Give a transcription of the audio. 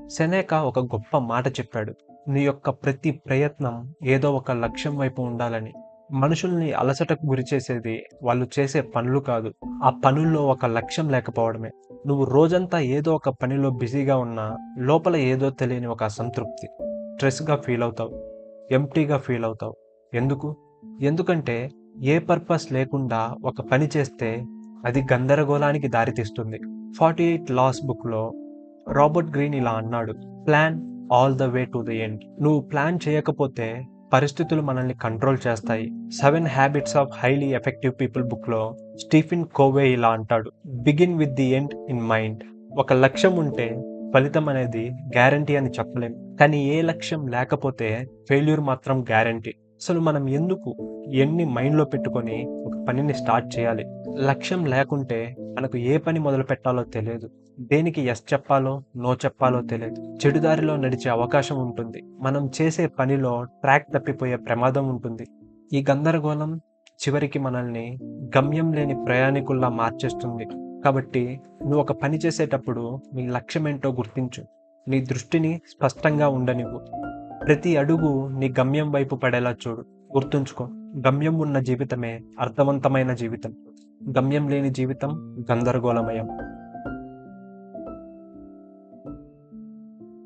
సెనేకా ఒక గొప్ప మాట చెప్పాడు. నీ యొక్క ప్రతి ప్రయత్నం ఏదో ఒక లక్ష్యం వైపు ఉండాలని. మనుషుల్ని అలసటకు గురిచేసేది వాళ్ళు చేసే పనులు కాదు. ఆ పనుల్లో ఒక లక్ష్యం లేకపోవడమే. నువ్వు రోజంతా ఏదో ఒక పనిలో బిజీగా ఉన్నా లోపల ఏదో తెలియని ఒక అసంతృప్తి. స్ట్రెస్‌గా ఫీల్ అవుతావు. ఎంప్టీగా ఫీల్ అవుతావు. ఎందుకు? ఎందుకంటే ఏ పర్పస్ లేకుండా ఒక పని చేస్తే అది గందరగోళానికి దారితీస్తుంది. 48 లాస్ బుక్‌లో రాబర్ట్ గ్రీన్ ఇలా అన్నాడు, plan all the way to the end. నువ్వు ప్లాన్ చేయకపోతే పరిస్థితులు మనల్ని కంట్రోల్ చేస్తాయి. 7 habits of highly effective people బుక్లో స్టీఫెన్ కోవే ఇలా అంటాడు, begin with the end in mind. ఒక లక్ష్యం ఉంటే ఫలితం అనేది గ్యారంటీ అని చెప్పలేం, కానీ ఏ లక్ష్యం లేకపోతే ఫెయిల్యూర్ మాత్రం గ్యారంటీ. అసలు మనం ఎందుకు ఎన్ని మైండ్లో పెట్టుకొని ఒక పనిని స్టార్ట్ చేయాలి? లక్ష్యం లేకుంటే మనకు ఏ పని మొదలు పెట్టాలో తెలియదు. దేనికి ఎస్ చెప్పాలో నో చెప్పాలో తెలియదు. చెడుదారిలో నడిచే అవకాశం ఉంటుంది. మనం చేసే పనిలో ట్రాక్ తప్పిపోయే ప్రమాదం ఉంటుంది. ఈ గందరగోళం చివరికి మనల్ని గమ్యం లేని ప్రయాణికుల్లా మార్చేస్తుంది. కాబట్టి నువ్వు ఒక పని చేసేటప్పుడు నీ లక్ష్యం ఏంటో గుర్తించు. నీ దృష్టిని స్పష్టంగా ఉండనివ్వు. ప్రతి అడుగు నీ గమ్యం వైపు పడేలా చూడు. గుర్తుంచుకో, గమ్యం ఉన్న జీవితమే అర్థవంతమైన జీవితం. గమ్యం లేని జీవితం గందరగోళమయం.